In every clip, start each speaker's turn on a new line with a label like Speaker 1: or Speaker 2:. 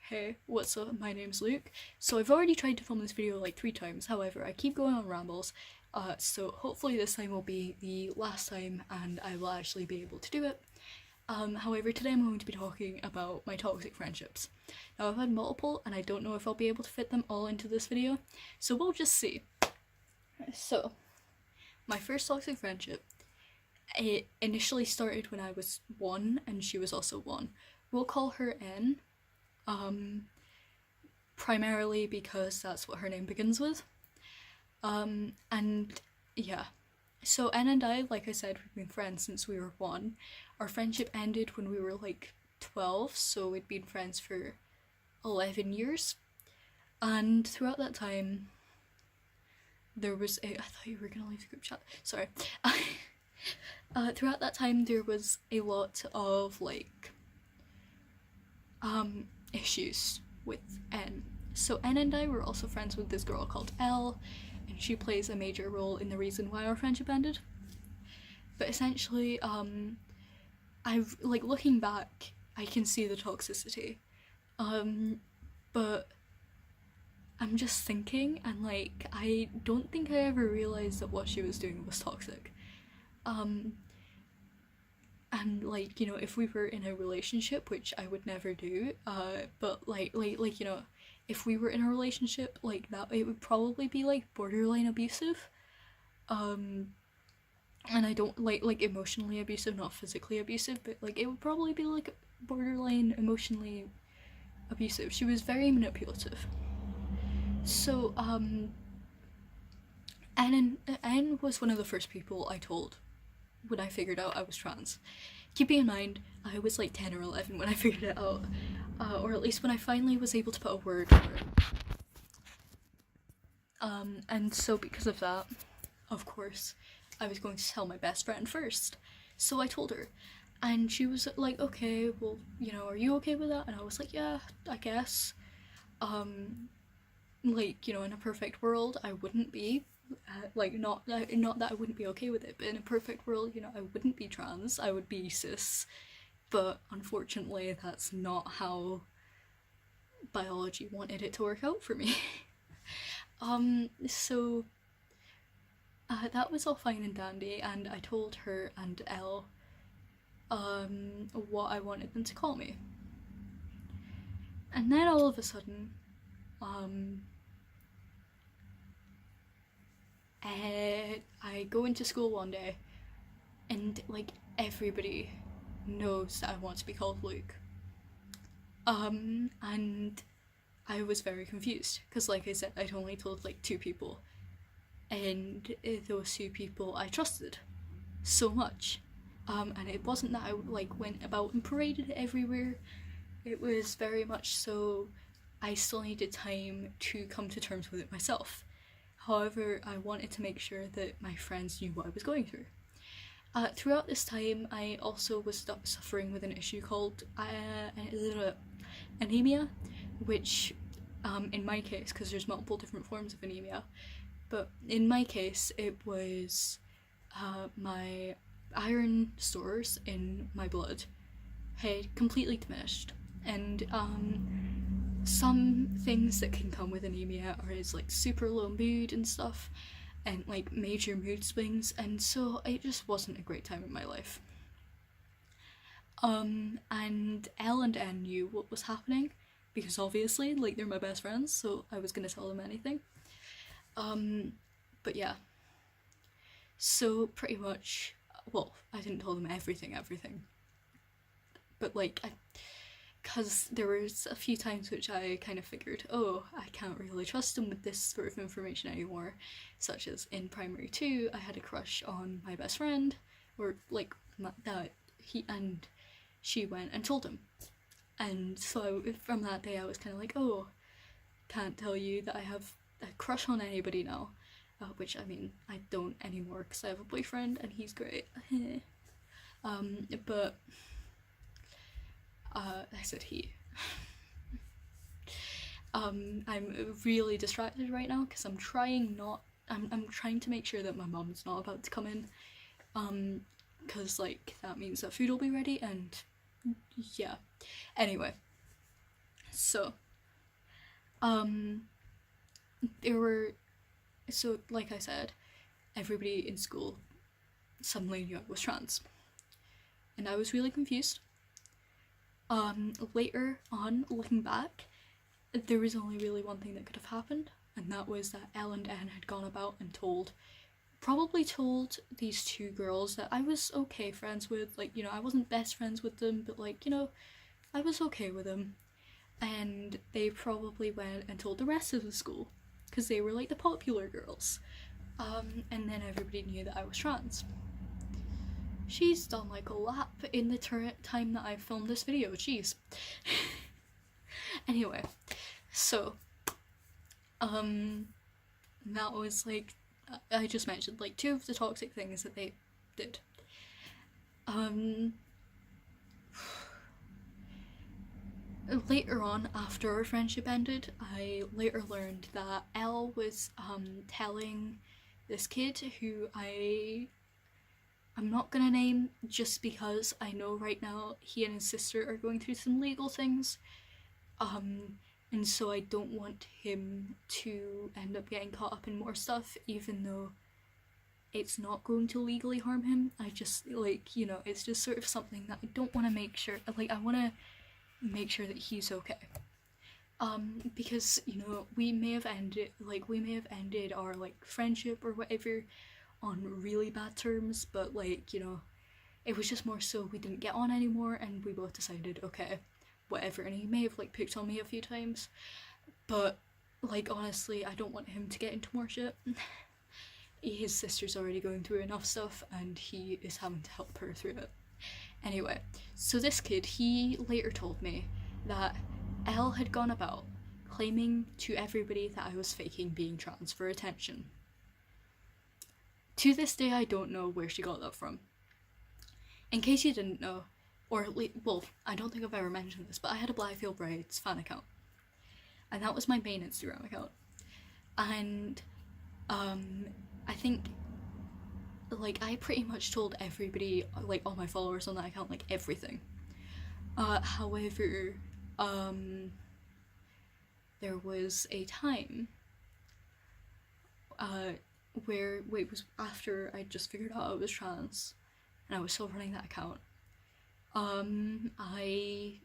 Speaker 1: Hey, what's up? My name's Luke. So I've already tried to film this video like 3 times, however, I keep going on rambles, so hopefully this time will be the last time and I will actually be able to do it. However, today I'm going to be talking about my toxic friendships. Now, I've had multiple and I don't know if I'll be able to fit them all into this video, so we'll just see. So, my first toxic friendship, it initially started when I was 1 and she was also 1. We'll call her N. Primarily because that's what her name begins with. And yeah. So N and I, like I said, we've been friends since we were 1. Our friendship ended when we were like 12, so we'd been friends for 11 years. And throughout that time, there was a. I thought you were gonna leave the group chat. Sorry. Throughout that time, there was a lot of like issues with N. So N and I were also friends with this girl called L, and she plays a major role in the reason why our friendship ended. But essentially, I've like looking back, I can see the toxicity. But I'm just thinking, and like I don't think I ever realized that what she was doing was toxic. And like, you know, if we were in a relationship, which I would never do, but like you know, if we were in a relationship like that, it would probably be like borderline abusive. And I don't like emotionally abusive, not physically abusive, but like it would probably be like borderline emotionally abusive. She was very manipulative. So Anne was one of the first people I told when I figured out I was trans. Keeping in mind, I was like 10 or 11 when I figured it out, or at least when I finally was able to put a word for it. And so because of that, of course, I was going to tell my best friend first. So I told her, and she was like, okay, well, you know, are you okay with that? And I was like, yeah, I guess. Like, you know, in a perfect world, I wouldn't be. Like, not that I wouldn't be okay with it, but in a perfect world, you know, I wouldn't be trans, I would be cis. But unfortunately, that's not how biology wanted it to work out for me. So that was all fine and dandy, and I told her and Elle what I wanted them to call me. And then all of a sudden, I go into school one day, and like everybody knows that I want to be called Luke. And I was very confused because, like I said, I'd only told like 2 people, and those 2 people I trusted so much. And it wasn't that I like went about and paraded it everywhere. It was very much so I still needed time to come to terms with it myself. However, I wanted to make sure that my friends knew what I was going through. Throughout this time, I also was suffering with an issue called anemia, which, in my case, because there's multiple different forms of anemia, but in my case, it was my iron stores in my blood had completely diminished, and some things that can come with anemia are is like super low mood and stuff, and like major mood swings, and so it just wasn't a great time in my life. And Elle and Anne knew what was happening because obviously, like, they're my best friends, so I was gonna tell them anything. But yeah. So pretty much, well, I didn't tell them everything, but like, because there was a few times which I kind of figured, oh, I can't really trust him with this sort of information anymore, such as in primary 2, I had a crush on my best friend, or like that he and she went and told him, and so from that day I was kind of like, oh, can't tell you that I have a crush on anybody now, which I mean I don't anymore because I have a boyfriend and he's great. But I said he. I'm really distracted right now because I'm trying not. I'm trying to make sure that my mom's not about to come in. Because like that means that food will be ready, and yeah. Anyway, So, um, there were, so like I said, everybody in school suddenly knew I was trans. And I was really confused. Later on, looking back, there was only really one thing that could have happened, and that was that Elle and Anne had gone about and probably told these two girls that I was okay friends with. Like, I wasn't best friends with them, but like, I was okay with them. And they probably went and told the rest of the school, because they were like the popular girls. And then everybody knew that I was trans. She's done like a lap in the time that I filmed this video, jeez. Anyway, so, that was like, I just mentioned like two of the toxic things that they did. Later on, after our friendship ended, I later learned that Elle was telling this kid who I'm not gonna name, just because I know right now he and his sister are going through some legal things. And so I don't want him to end up getting caught up in more stuff, even though it's not going to legally harm him. I just, like, it's just sort of something that I don't want to make sure, like, I want to make sure that he's okay. Because, we may have ended our, like, friendship or whatever on really bad terms, but, like, it was just more so we didn't get on anymore, and we both decided, okay, whatever. And he may have like picked on me a few times, but like honestly, I don't want him to get into more shit. His sister's already going through enough stuff, and he is having to help her through it. Anyway, so this kid, he later told me that Elle had gone about claiming to everybody that I was faking being trans for attention. To this day, I don't know where she got that from. In case you didn't know, or at least, well, I don't think I've ever mentioned this, but I had a Blythefield Brides fan account, and that was my main Instagram account. And I think, like, I pretty much told everybody, like all my followers on that account, like everything. However, there was a time where it was after I just figured out I was trans, and I was still running that account. I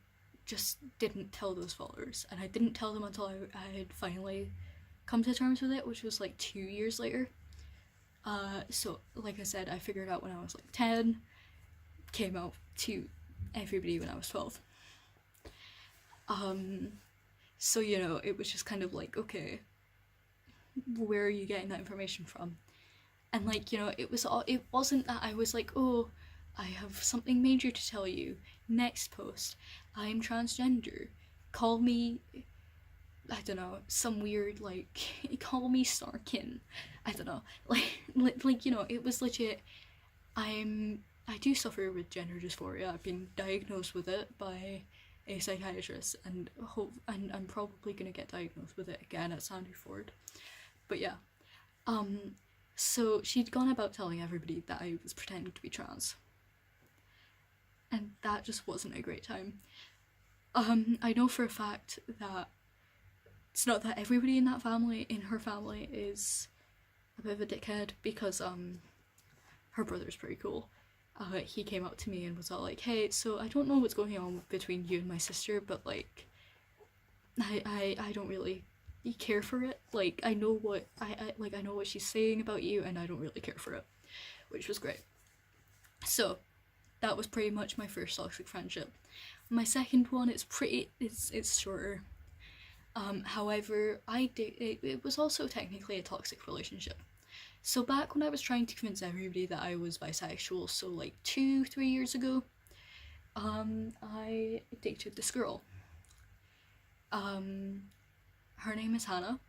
Speaker 1: just didn't tell those followers, and I didn't tell them until I had finally come to terms with it, which was like 2 years later. So like I said, I figured out when I was like 10, came out to everybody when I was 12. So it was just kind of like, okay, where are you getting that information from? And like, it wasn't that I was like, oh, I have something major to tell you. Next post, I'm transgender. Call me, I don't know, some weird, like, call me Starkin. I don't know. Like it was legit. I do suffer with gender dysphoria. I've been diagnosed with it by a psychiatrist, and I'm probably gonna get diagnosed with it again at Sandy Ford. But yeah. So she'd gone about telling everybody that I was pretending to be trans. And that just wasn't a great time. I know for a fact that it's not that everybody in her family is a bit of a dickhead, because her brother's pretty cool. He came up to me and was all like, hey, so I don't know what's going on between you and my sister, but like I don't really care for it. Like I know what I know what she's saying about you, and I don't really care for it, which was great. So that was pretty much my first toxic friendship. My second one, it's shorter. However, it was also technically a toxic relationship. So back when I was trying to convince everybody that I was bisexual, so like 2-3 years ago, I dated this girl. Her name is Hannah.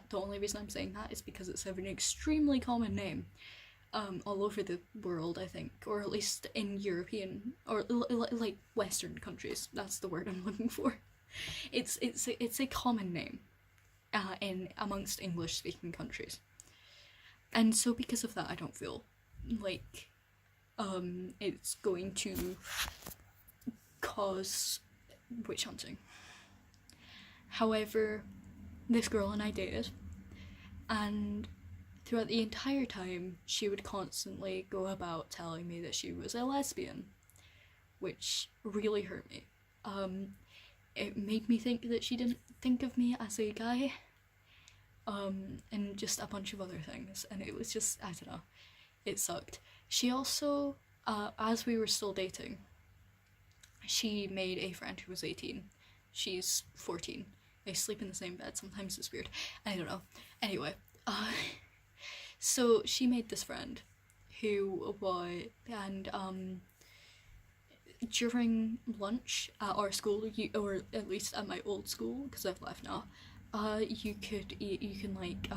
Speaker 1: The only reason I'm saying that is because it's an extremely common name. All over the world, I think, or at least in European or like Western countries. That's the word I'm looking for. It's a common name, in amongst English-speaking countries, and so because of that, I don't feel like it's going to cause witch hunting. However, this girl and I dated, and throughout the entire time, she would constantly go about telling me that she was a lesbian, which really hurt me. It made me think that she didn't think of me as a guy, and just a bunch of other things, and it was just, I don't know, it sucked. She also, as we were still dating, she made a friend who was 18. She's 14. They sleep in the same bed. Sometimes it's weird. I don't know. Anyway, so she made this friend who was, and during lunch at our school, or at least at my old school, because I've left now, you can like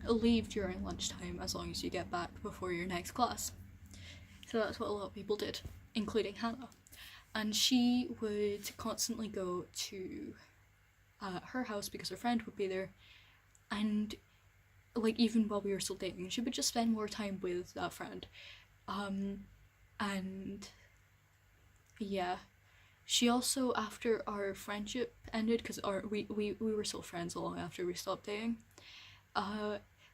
Speaker 1: leave during lunchtime as long as you get back before your next class. So that's what a lot of people did, including Hannah. And she would constantly go to her house because her friend would be there, and like even while we were still dating, she would just spend more time with that friend. And yeah, she also, after our friendship ended, because we were still friends long after we stopped dating,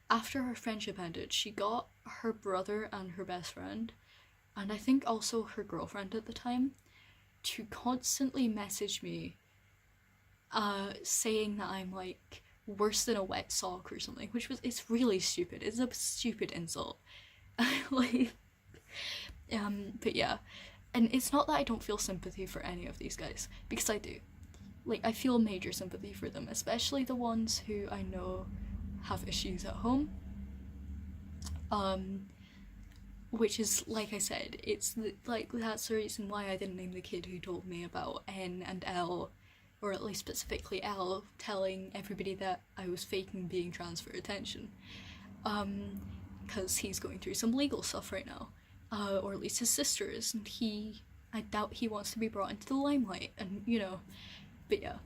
Speaker 1: after her friendship ended, she got her brother and her best friend, and I think also her girlfriend at the time, to constantly message me saying that I'm like worse than a wet sock or something, which was, it's really stupid. It's a stupid insult. Like, but yeah, and it's not that I don't feel sympathy for any of these guys, because I do. Like, I feel major sympathy for them, especially the ones who I know have issues at home. Which is, like I said, it's like that's the reason why I didn't name the kid who told me about N and L, or at least specifically L, telling everybody that I was faking being trans for attention. Because he's going through some legal stuff right now, or at least his sister is, and I doubt he wants to be brought into the limelight, and you know, but yeah.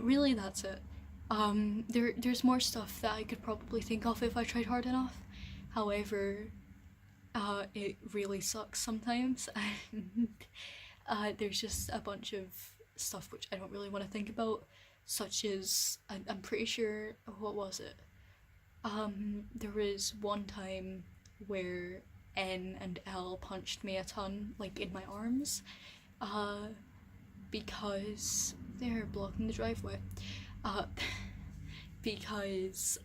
Speaker 1: Really, that's it. There's more stuff that I could probably think of if I tried hard enough. However, it really sucks sometimes, and there's just a bunch of stuff which I don't really want to think about, such as, I'm pretty sure, what was it? There was one time where N and L punched me a ton, like in my arms, because they're blocking the driveway, because,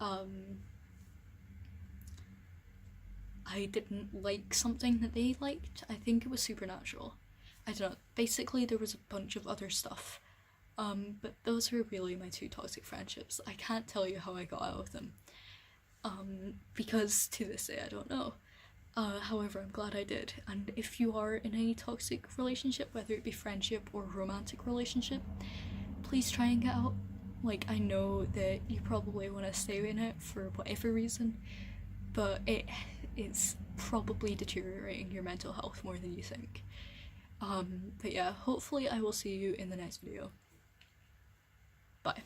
Speaker 1: I didn't like something that they liked. I think it was Supernatural. I don't know. Basically, there was a bunch of other stuff. But those were really my two toxic friendships. I can't tell you how I got out of them. Because to this day, I don't know. However, I'm glad I did. And if you are in a toxic relationship, whether it be friendship or romantic relationship, please try and get out. Like, I know that you probably want to stay in it for whatever reason, but it's probably deteriorating your mental health more than you think. But yeah, hopefully I will see you in the next video. Bye.